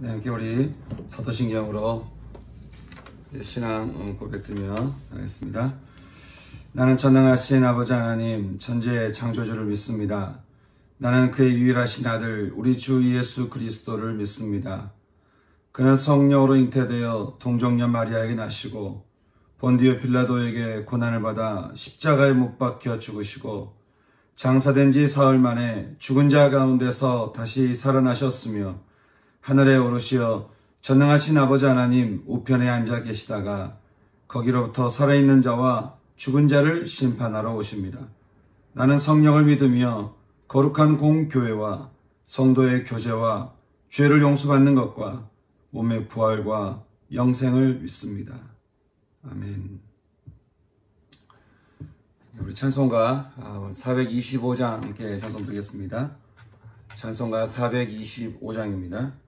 네, 함께 우리 사도신경으로 신앙 고백드리며 하겠습니다. 나는 전능하신 아버지 하나님, 천지의 창조주를 믿습니다. 나는 그의 유일하신 아들, 우리 주 예수 그리스도를 믿습니다. 그는 성령으로 잉태되어 동정녀 마리아에게 나시고 본디오 빌라도에게 고난을 받아 십자가에 못 박혀 죽으시고 장사된 지 사흘 만에 죽은 자 가운데서 다시 살아나셨으며 하늘에 오르시어 전능하신 아버지 하나님 우편에 앉아 계시다가 거기로부터 살아있는 자와 죽은 자를 심판하러 오십니다. 나는 성령을 믿으며 거룩한 공교회와 성도의 교제와 죄를 용서받는 것과 몸의 부활과 영생을 믿습니다. 아멘. 우리 찬송가 425장 함께 찬송 드리겠습니다. 찬송가 425장입니다.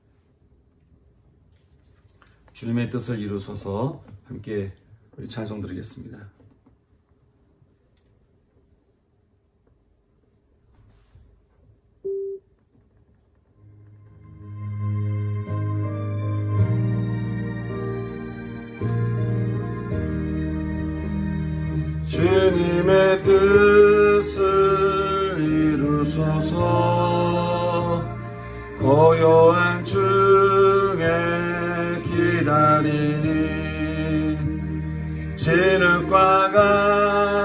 주님의 뜻을 이루소서 함께 우리 찬송 드리겠습니다. 주님의 뜻을 이루소서 고요한 중에 기다리니 진흙과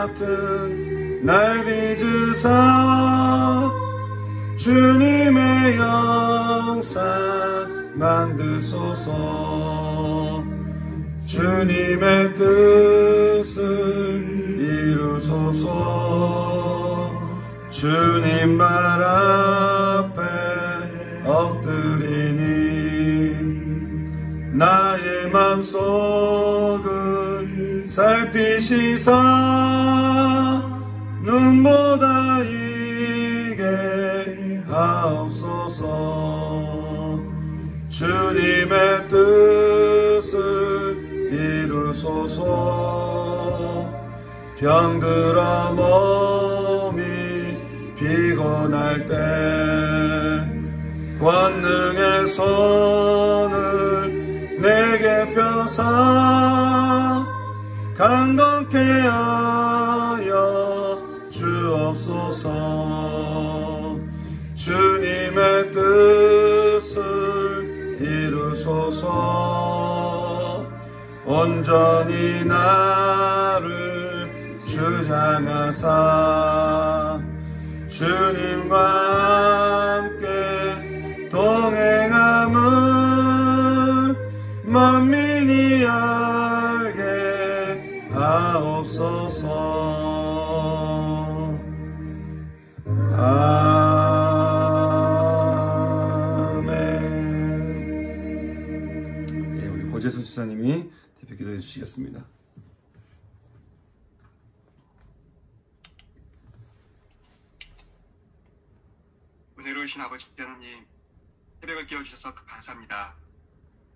같은 날 빚으사 주님의 영산 만드소서 주님의 뜻을 이루소서 주님 말 앞에 엎드리니 나의 맘속을 살피시사 눈보다 이게 하옵소서 주님의 뜻을 이루소서 병들어 몸이 피곤할 때 권능의 손을 내게 펴사 강건케 하여 주옵소서 주님의 뜻을 이루소서 온전히 나를 주장하사 주님과 함께 동행함을 만민이 알게 하옵소서. 아멘. 예, 우리 고재수 집사님이 대표 기도해 주시겠습니다. 은혜로우신 아버지 하나님, 새벽을 깨워주셔서 감사합니다.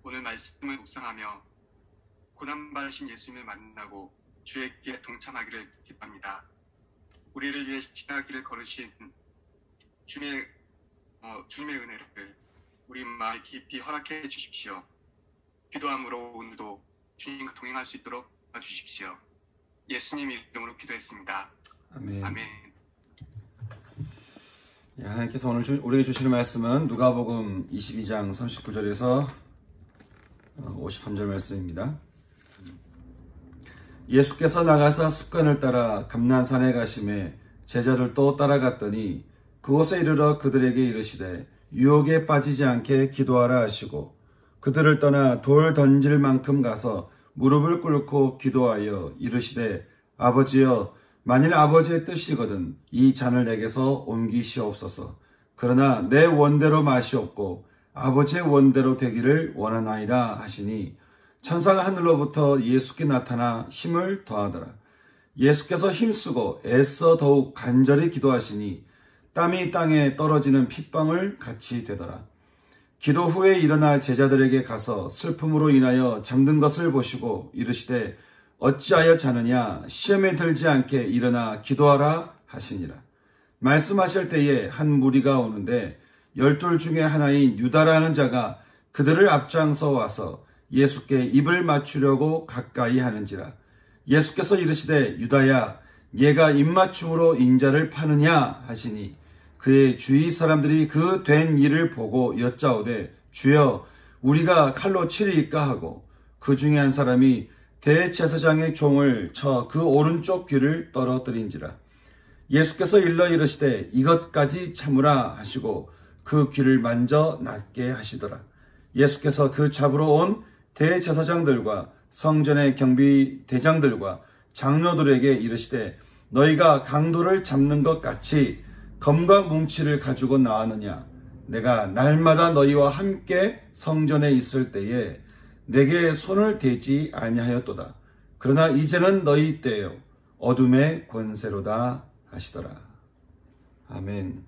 오늘 말씀을 묵상하며 고난받으신 예수님을 만나고 주의 길에 동참하기를 기도합니다. 우리를 위해 십자가길을 걸으신 주님의 은혜를 우리 마음에 깊이 허락해 주십시오. 기도함으로 오늘도 주님과 동행할 수 있도록 도와주십시오. 예수님 이름으로 기도했습니다. 아멘. 아멘. 하나님께서 오늘 우리에게 주시는 말씀은 누가복음 22장 39절에서 53절 말씀입니다. 예수께서 나가사 습관을 따라 감난산에 가심에 제자를 또 따라갔더니 그곳에 이르러 그들에게 이르시되 유혹에 빠지지 않게 기도하라 하시고 그들을 떠나 돌 던질 만큼 가서 무릎을 꿇고 기도하여 이르시되 아버지여 만일 아버지의 뜻이거든 이 잔을 내게서 옮기시옵소서. 그러나 내 원대로 마시옵고 아버지의 원대로 되기를 원하나이다 하시니 천사가 하늘로부터 예수께 나타나 힘을 더하더라. 예수께서 힘쓰고 애써 더욱 간절히 기도하시니 땀이 땅에 떨어지는 핏방울 같이 되더라. 기도 후에 일어나 제자들에게 가서 슬픔으로 인하여 잠든 것을 보시고 이르시되 어찌하여 자느냐 시험에 들지 않게 일어나 기도하라 하시니라. 말씀하실 때에 한 무리가 오는데 12 중에 하나인 유다라는 자가 그들을 앞장서 와서 예수께 입을 맞추려고 가까이 하는지라. 예수께서 이르시되 유다야 얘가 입맞춤으로 인자를 파느냐 하시니 그의 주위 사람들이 그 된 일을 보고 여짜오되 주여 우리가 칼로 치리이까 하고 그 중에 한 사람이 대제사장의 종을 쳐 그 오른쪽 귀를 떨어뜨린지라. 예수께서 일러 이르시되 이것까지 참으라 하시고 그 귀를 만져 낫게 하시더라. 예수께서 그 잡으러 온 대제사장들과 성전의 경비 대장들과 장로들에게 이르시되 너희가 강도를 잡는 것 같이 검과 뭉치를 가지고 나왔느냐. 내가 날마다 너희와 함께 성전에 있을 때에 내게 손을 대지 아니하였도다. 그러나 이제는 너희 때요 어둠의 권세로다 하시더라. 아멘.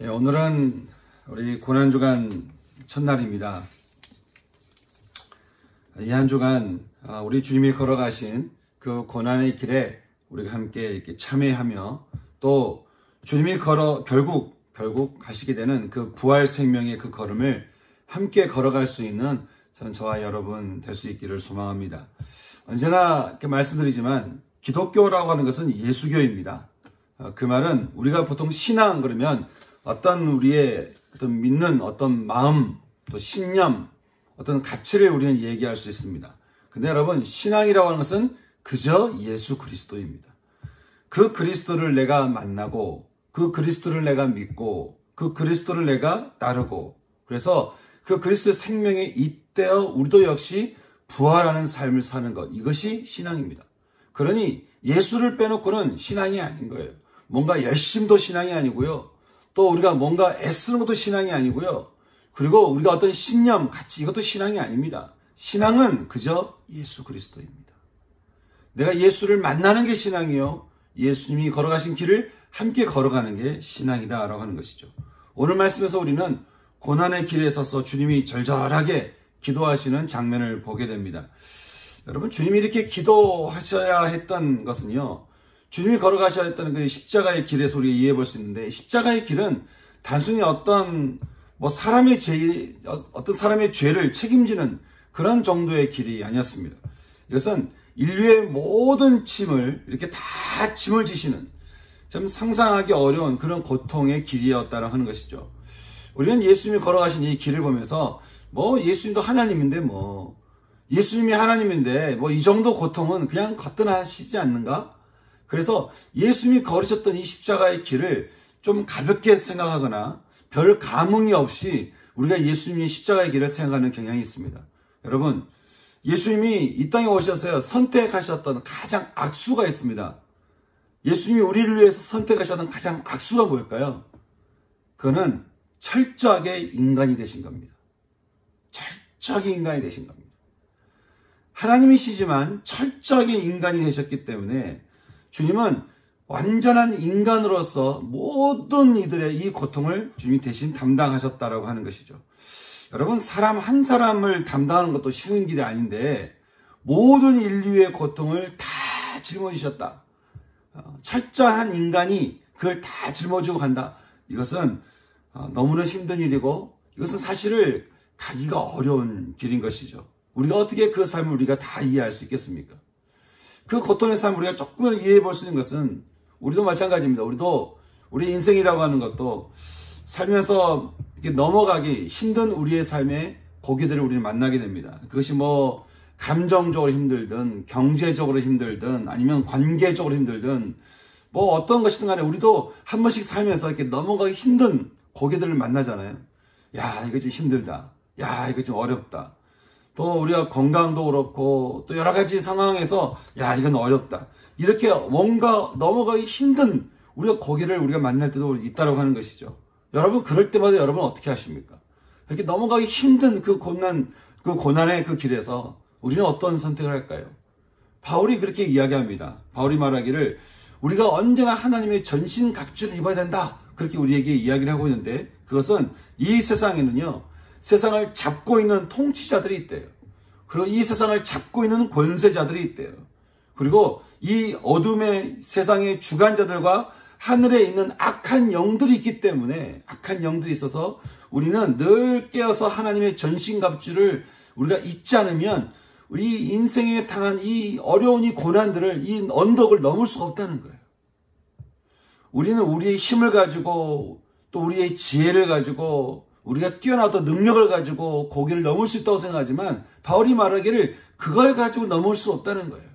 예, 오늘은 우리 고난주간 첫날입니다. 이 한 주간 우리 주님이 걸어가신 그 고난의 길에 우리가 함께 이렇게 참여하며 또 주님이 결국 가시게 되는 그 부활 생명의 그 걸음을 함께 걸어갈 수 있는 저와 여러분 될 수 있기를 소망합니다. 언제나 이렇게 말씀드리지만 기독교라고 하는 것은 예수교입니다. 그 말은 우리가 보통 신앙 그러면 어떤 우리의 어떤 믿는 어떤 마음 또 신념 어떤 가치를 우리는 얘기할 수 있습니다. 근데 여러분 신앙이라고 하는 것은 그저 예수 그리스도입니다. 그 그리스도를 내가 만나고 그 그리스도를 내가 믿고 그 그리스도를 내가 따르고 그래서 그 그리스도의 생명에 잇대어 우리도 역시 부활하는 삶을 사는 것 이것이 신앙입니다. 그러니 예수를 빼놓고는 신앙이 아닌 거예요. 뭔가 열심도 신앙이 아니고요. 또 우리가 뭔가 애쓰는 것도 신앙이 아니고요. 그리고 우리가 어떤 신념, 가치 이것도 신앙이 아닙니다. 신앙은 그저 예수 그리스도입니다. 내가 예수를 만나는 게 신앙이요. 예수님이 걸어가신 길을 함께 걸어가는 게 신앙이다라고 하는 것이죠. 오늘 말씀에서 우리는 고난의 길에 서서 주님이 절절하게 기도하시는 장면을 보게 됩니다. 여러분 주님이 이렇게 기도하셔야 했던 것은요. 주님이 걸어가셔야 했던 그 십자가의 길에서 우리가 이해해 볼 수 있는데 십자가의 길은 단순히 어떤 사람의 죄를 책임지는 그런 정도의 길이 아니었습니다. 이것은 인류의 모든 짐을 이렇게 다 짐을 지시는 좀 상상하기 어려운 그런 고통의 길이었다고 하는 것이죠. 우리는 예수님이 걸어가신 이 길을 보면서 예수님도 하나님인데 예수님이 하나님인데 이 정도 고통은 그냥 거뜬하시지 않는가? 그래서 예수님이 걸으셨던 이 십자가의 길을 좀 가볍게 생각하거나 별 감흥이 없이 우리가 예수님이 십자가의 길을 생각하는 경향이 있습니다. 여러분 예수님이 이 땅에 오셔서 선택하셨던 가장 악수가 있습니다. 예수님이 우리를 위해서 선택하셨던 가장 악수가 뭘까요? 그거는 철저하게 인간이 되신 겁니다. 철저하게 인간이 되신 겁니다. 하나님이시지만 철저하게 인간이 되셨기 때문에 주님은 완전한 인간으로서 모든 이들의 이 고통을 주님이 대신 담당하셨다라고 하는 것이죠. 여러분 사람 한 사람을 담당하는 것도 쉬운 길이 아닌데 모든 인류의 고통을 다 짊어지셨다. 철저한 인간이 그걸 다 짊어지고 간다. 이것은 너무나 힘든 일이고 이것은 사실을 가기가 어려운 길인 것이죠. 우리가 어떻게 그 삶을 우리가 다 이해할 수 있겠습니까? 그 고통의 삶을 우리가 조금은 이해해 볼 수 있는 것은 우리도 마찬가지입니다. 우리 인생이라고 하는 것도 살면서 이렇게 넘어가기 힘든 우리의 삶의 고기들을 우리는 만나게 됩니다. 그것이 감정적으로 힘들든 경제적으로 힘들든 아니면 관계적으로 힘들든 어떤 것이든 간에 우리도 한 번씩 살면서 이렇게 넘어가기 힘든 고기들을 만나잖아요. 야 이거 좀 힘들다. 야 이거 좀 어렵다. 또 우리가 건강도 그렇고 또 여러 가지 상황에서 야 이건 어렵다. 이렇게 뭔가 넘어가기 힘든 우리가 고기를 우리가 만날 때도 있다고 하는 것이죠. 여러분 그럴 때마다 여러분 어떻게 하십니까? 이렇게 넘어가기 힘든 그 고난의 그 길에서 우리는 어떤 선택을 할까요? 바울이 그렇게 이야기합니다. 바울이 말하기를 우리가 언제나 하나님의 전신갑주를 입어야 된다. 그렇게 우리에게 이야기를 하고 있는데 그것은 이 세상에는요. 세상을 잡고 있는 통치자들이 있대요. 그리고 이 세상을 잡고 있는 권세자들이 있대요. 그리고 이 어둠의 세상의 주관자들과 하늘에 있는 악한 영들이 있기 때문에, 악한 영들이 있어서 우리는 늘 깨어서 하나님의 전신갑주를 우리가 잊지 않으면 우리 인생에 당한 이 어려운 이 고난들을, 이 언덕을 넘을 수가 없다는 거예요. 우리는 우리의 힘을 가지고 또 우리의 지혜를 가지고 우리가 뛰어나던 능력을 가지고 고기를 넘을 수 있다고 생각하지만, 바울이 말하기를 그걸 가지고 넘을 수 없다는 거예요.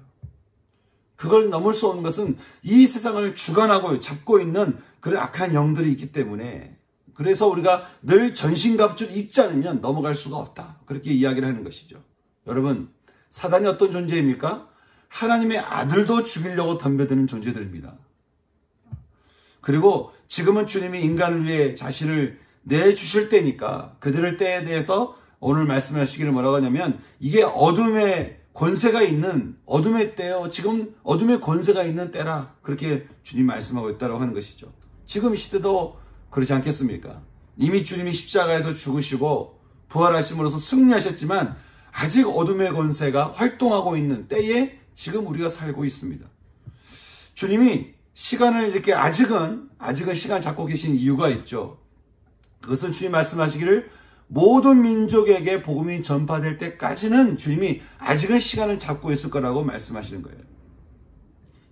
그걸 넘을 수 없는 것은 이 세상을 주관하고 잡고 있는 그런 악한 영들이 있기 때문에, 그래서 우리가 늘 전신갑주를 입지 않으면 넘어갈 수가 없다. 그렇게 이야기를 하는 것이죠. 여러분, 사단이 어떤 존재입니까? 하나님의 아들도 죽이려고 덤벼드는 존재들입니다. 그리고 지금은 주님이 인간을 위해 자신을 내주실 때니까 그들의 때에 대해서 오늘 말씀하시기를 뭐라고 하냐면, 이게 어둠의 권세가 있는 어둠의 때요, 지금 어둠의 권세가 있는 때라, 그렇게 주님 말씀하고 있다고 하는 것이죠. 지금 시대도 그렇지 않겠습니까? 이미 주님이 십자가에서 죽으시고 부활하심으로써 승리하셨지만 아직 어둠의 권세가 활동하고 있는 때에 지금 우리가 살고 있습니다. 주님이 시간을 이렇게 아직은 시간 잡고 계신 이유가 있죠. 그것은 주님 말씀하시기를 모든 민족에게 복음이 전파될 때까지는 주님이 아직은 시간을 잡고 있을 거라고 말씀하시는 거예요.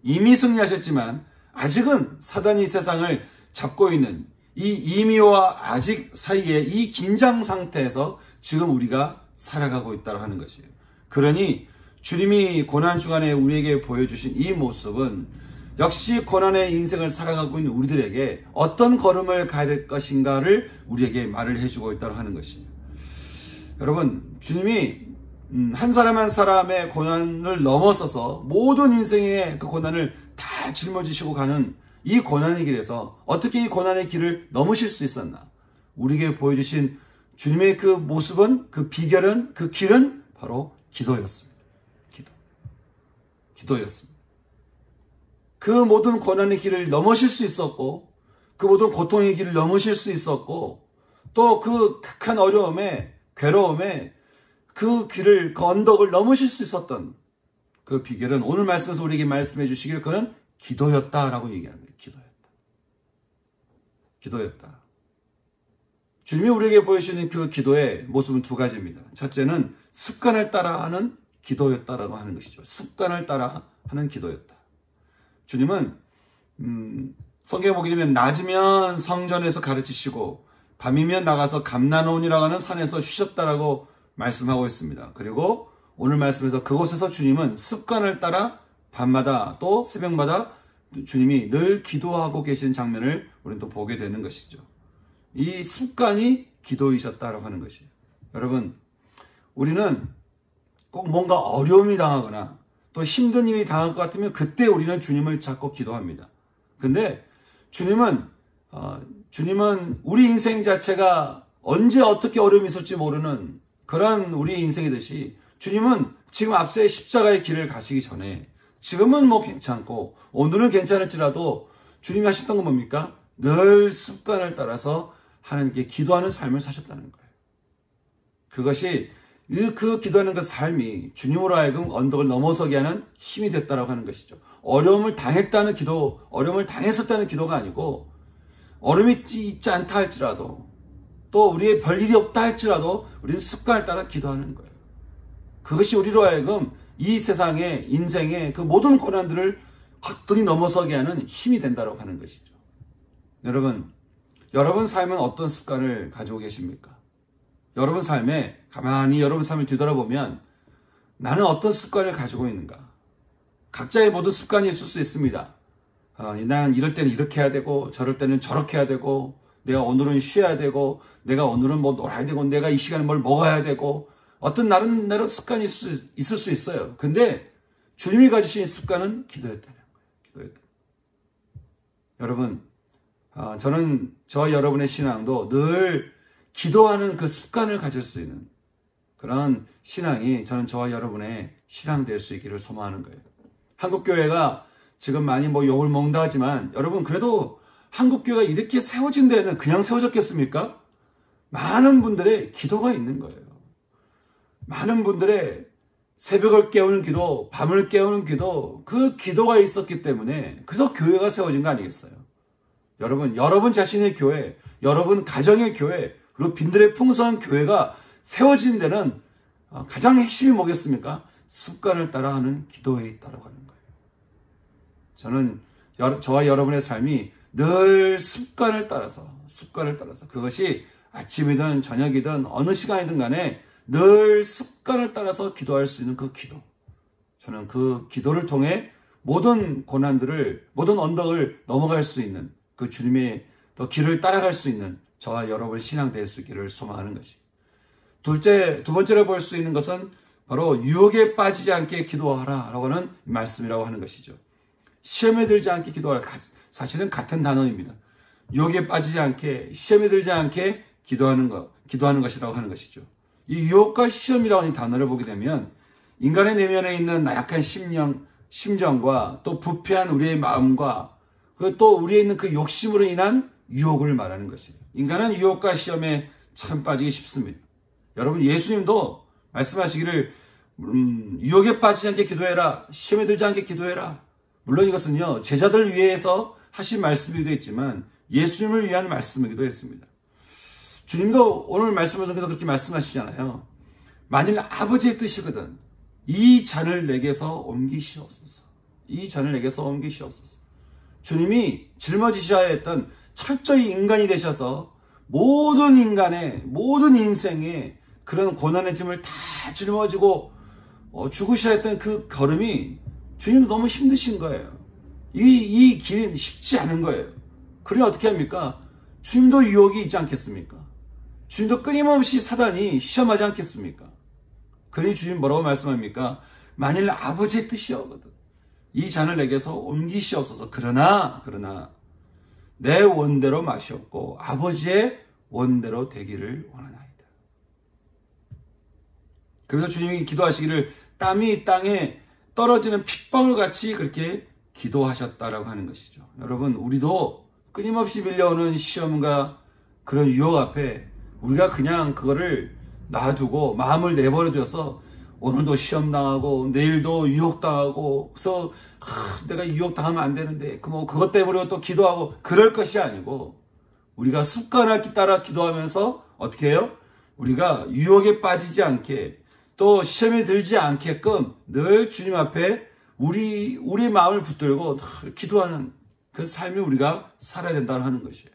이미 승리하셨지만 아직은 사단이 세상을 잡고 있는 이 이미와 아직 사이에 이 긴장 상태에서 지금 우리가 살아가고 있다고 하는 것이에요. 그러니 주님이 고난 주간에 우리에게 보여주신 이 모습은 역시 고난의 인생을 살아가고 있는 우리들에게 어떤 걸음을 가야 될 것인가를 우리에게 말을 해주고 있다고 하는 것이에요. 여러분, 주님이 한 사람 한 사람의 고난을 넘어서서 모든 인생의 그 고난을 다 짊어지시고 가는 이 고난의 길에서 어떻게 이 고난의 길을 넘으실 수 있었나? 우리에게 보여주신 주님의 그 모습은, 그 비결은, 그 길은 바로 기도였습니다. 기도였습니다. 그 모든 고난의 길을 넘으실 수 있었고, 그 모든 고통의 길을 넘으실 수 있었고, 또 그 극한 어려움에, 괴로움에 그 길을, 그 언덕을 넘으실 수 있었던 그 비결은 오늘 말씀에서 우리에게 말씀해 주시길, 그는 기도였다라고 얘기합니다. 기도였다. 주님이 우리에게 보여주시는 그 기도의 모습은 두 가지입니다. 첫째는 습관을 따라 하는 기도였다라고 하는 것이죠. 습관을 따라 하는 기도였다. 주님은 성경에 보게 되면 낮이면 성전에서 가르치시고 밤이면 나가서 감난온이라고 하는 산에서 쉬셨다라고 말씀하고 있습니다. 그리고 오늘 말씀에서 그곳에서 주님은 습관을 따라 밤마다 또 새벽마다 주님이 늘 기도하고 계신 장면을 우리는 또 보게 되는 것이죠. 이 습관이 기도이셨다라고 하는 것이에요. 여러분, 우리는 꼭 뭔가 어려움이 당하거나 또 힘든 일이 당할 것 같으면 그때 우리는 주님을 찾고 기도합니다. 근데 주님은 우리 인생 자체가 언제 어떻게 어려움이 있을지 모르는 그런 우리 인생이듯이, 주님은 지금 앞서의 십자가의 길을 가시기 전에 지금은 뭐 괜찮고 오늘은 괜찮을지라도 주님이 하셨던 건 뭡니까? 늘 습관을 따라서 하나님께 기도하는 삶을 사셨다는 거예요. 그것이 그 기도하는 그 삶이 주님으로 하여금 언덕을 넘어서게 하는 힘이 됐다라고 하는 것이죠. 어려움을 당했다는 기도, 어려움을 당했었다는 기도가 아니고, 어려움이 있지 않다 할지라도, 또 우리의 별일이 없다 할지라도 우리는 습관을 따라 기도하는 거예요. 그것이 우리로 하여금 이 세상의 인생의 그 모든 고난들을 확연히 넘어서게 하는 힘이 된다고 하는 것이죠. 여러분 삶은 어떤 습관을 가지고 계십니까? 여러분 삶에 가만히 여러분 삶을 뒤돌아보면 나는 어떤 습관을 가지고 있는가? 각자의 모든 습관이 있을 수 있습니다. 나는 이럴 때는 이렇게 해야 되고 저럴 때는 저렇게 해야 되고, 내가 오늘은 쉬어야 되고, 내가 오늘은 뭐 놀아야 되고, 내가 이 시간에 뭘 먹어야 되고, 어떤 나름대로 습관이 있을 수 있어요. 근데 주님이 가지신 습관은 기도였다는 거예요. 여러분, 저는 저와 여러분의 신앙도 늘 기도하는 그 습관을 가질 수 있는 그런 신앙이 저는 저와 여러분의 신앙 될 수 있기를 소망하는 거예요. 한국교회가 지금 많이 뭐 욕을 먹는다 하지만, 여러분 그래도 한국교회가 이렇게 세워진 데는 그냥 세워졌겠습니까? 많은 분들의 기도가 있는 거예요. 많은 분들의 새벽을 깨우는 기도, 밤을 깨우는 기도, 그 기도가 있었기 때문에 그래서 교회가 세워진 거 아니겠어요? 여러분 자신의 교회, 여러분 가정의 교회, 그리고 빈들의 풍성한 교회가 세워진 데는 가장 핵심이 뭐겠습니까? 습관을 따라하는 기도에 있다고 하는 거예요. 저는 저와 여러분의 삶이 늘 습관을 따라서 그것이 아침이든 저녁이든 어느 시간이든 간에 늘 습관을 따라서 기도할 수 있는 그 기도. 저는 그 기도를 통해 모든 고난들을, 모든 언덕을 넘어갈 수 있는 그 주님의 더 길을 따라갈 수 있는 저와 여러분의 신앙 될 수 있기를 소망하는 것이. 두 번째로 볼 수 있는 것은 바로 유혹에 빠지지 않게 기도하라라고 하는 말씀이라고 하는 것이죠. 시험에 들지 않게 기도하라. 사실은 같은 단어입니다. 유혹에 빠지지 않게, 시험에 들지 않게 기도하는 것이라고 하는 것이죠. 이 유혹과 시험이라고 하는 단어를 보게 되면 인간의 내면에 있는 나약한 심정과 또 부패한 우리의 마음과 또 우리에 있는 그 욕심으로 인한 유혹을 말하는 것이에요. 인간은 유혹과 시험에 참 빠지기 쉽습니다. 여러분, 예수님도 말씀하시기를 유혹에 빠지지 않게 기도해라, 시험에 들지 않게 기도해라. 물론 이것은요, 제자들 위해서 하신 말씀이기도 했지만 예수님을 위한 말씀이기도 했습니다. 주님도 오늘 말씀을 통해서 그렇게 말씀하시잖아요. 만일 아버지의 뜻이거든 이 잔을 내게서 옮기시옵소서. 이 잔을 내게서 옮기시옵소서. 주님이 짊어지셔야 했던 철저히 인간이 되셔서 모든 인생의 그런 고난의 짐을 다 짊어지고 죽으셔야 했던 그 걸음이 주님도 너무 힘드신 거예요. 이 길이 쉽지 않은 거예요. 그러니 어떻게 합니까? 주님도 유혹이 있지 않겠습니까? 주님도 끊임없이 사단이 시험하지 않겠습니까? 그러니 주님 뭐라고 말씀합니까? 만일 아버지의 뜻이여거든 이 잔을 내게서 옮기시옵소서. 그러나 내 원대로 마시옵고 아버지의 원대로 되기를 원하나이다. 그래서 주님이 기도하시기를 땀이 땅에 떨어지는 핏방울 같이 그렇게 기도하셨다라고 하는 것이죠. 여러분, 우리도 끊임없이 밀려오는 시험과 그런 유혹 앞에 우리가 그냥 그거를 놔두고 마음을 내버려둬서 오늘도 시험당하고 내일도 유혹당하고 그래서 내가 유혹당하면 안 되는데 그것 때문에 또 기도하고 그럴 것이 아니고 우리가 습관을 따라 기도하면서 어떻게 해요? 우리가 유혹에 빠지지 않게 또 시험에 들지 않게끔 늘 주님 앞에 우리 마음을 붙들고 늘 기도하는 그 삶이 우리가 살아야 된다고 하는 것이에요.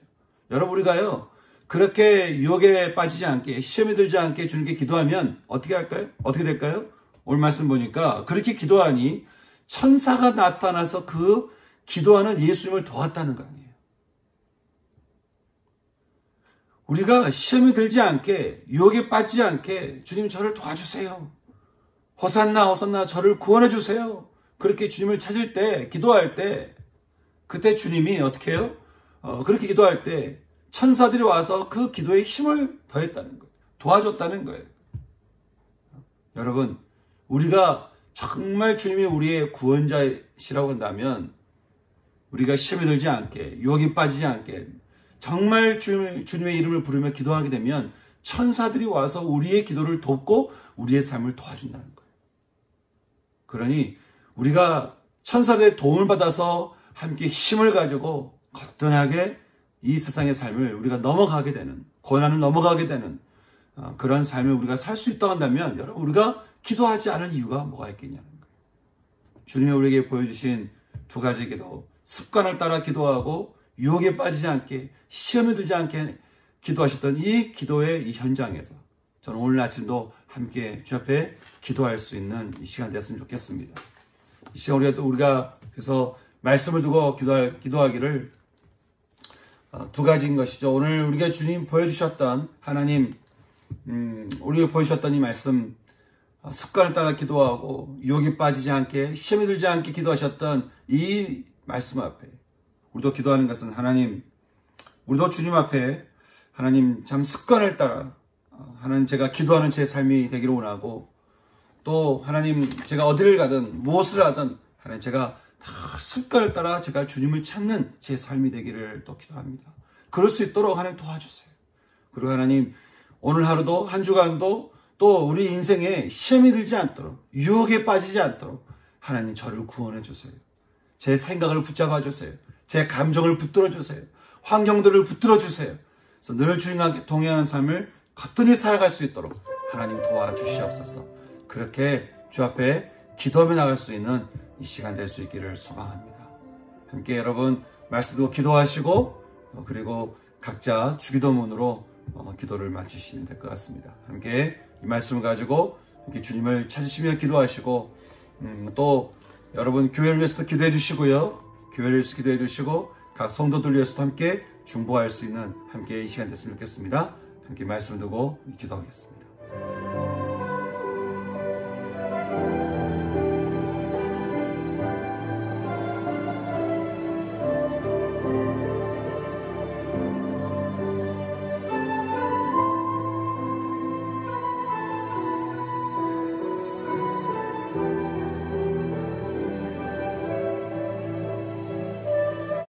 여러분, 우리가요 그렇게 유혹에 빠지지 않게 시험에 들지 않게 주님께 기도하면 어떻게 할까요? 어떻게 될까요? 오늘 말씀 보니까 그렇게 기도하니 천사가 나타나서 그 기도하는 예수님을 도왔다는 거 아니에요. 우리가 시험에 들지 않게 유혹에 빠지지 않게 주님 저를 도와주세요. 호산나 호산나 저를 구원해 주세요. 그렇게 주님을 찾을 때 기도할 때 그때 주님이 어떻게 해요? 그렇게 기도할 때 천사들이 와서 그 기도에 힘을 더했다는 거예요. 도와줬다는 거예요. 여러분, 우리가 정말 주님이 우리의 구원자시라고 한다면 우리가 시험에 들지 않게 유혹에 빠지지 않게 정말 주님의 이름을 부르며 기도하게 되면 천사들이 와서 우리의 기도를 돕고 우리의 삶을 도와준다는 거예요. 그러니 우리가 천사들의 도움을 받아서 함께 힘을 가지고 거뜬하게 이 세상의 삶을 우리가 넘어가게 되는, 고난을 넘어가게 되는 그런 삶을 우리가 살 수 있다고 한다면 여러분, 우리가 기도하지 않을 이유가 뭐가 있겠냐는 거예요. 주님이 우리에게 보여주신 두 가지 기도, 습관을 따라 기도하고 유혹에 빠지지 않게 시험에 들지 않게 기도하셨던 이 기도의 이 현장에서 저는 오늘 아침도 함께 주 앞에 기도할 수 있는 이 시간 됐으면 좋겠습니다. 이 시간 우리가 그래서 말씀을 두고 기도하기를 두 가지인 것이죠. 오늘 우리가 주님 보여주셨던 하나님 우리가 보여주셨던 이 말씀, 습관을 따라 기도하고 유혹에 빠지지 않게 시험에 들지 않게 기도하셨던 이 말씀 앞에 우리도 기도하는 것은 하나님, 우리도 주님 앞에 하나님 참 습관을 따라 하나님 제가 기도하는 제 삶이 되기를 원하고 또 하나님 제가 어디를 가든 무엇을 하든 하나님 제가 다 습관을 따라 제가 주님을 찾는 제 삶이 되기를 또 기도합니다. 그럴 수 있도록 하나님 도와주세요. 그리고 하나님 오늘 하루도 한 주간도 또 우리 인생에 시험이 들지 않도록 유혹에 빠지지 않도록 하나님 저를 구원해 주세요. 제 생각을 붙잡아 주세요. 제 감정을 붙들어 주세요. 환경들을 붙들어 주세요. 그래서 늘 주님과 함께 동행하는 삶을 거뜬히 살아갈 수 있도록 하나님 도와주시옵소서. 그렇게 주 앞에 기도하며 나갈 수 있는 이 시간 될 수 있기를 소망합니다. 함께 여러분 말씀 듣고 기도하시고 그리고 각자 주기도문으로 기도를 마치시면 될 것 같습니다. 함께 이 말씀을 가지고 이렇게 주님을 찾으시며 기도하시고 또 여러분 교회를 위해서도 기도해 주시고요. 교회를 위해서 기도해 주시고 각 성도들 위해서도 함께 중보할 수 있는 함께 이 시간 됐으면 좋겠습니다. 함께 말씀 듣고 기도하겠습니다.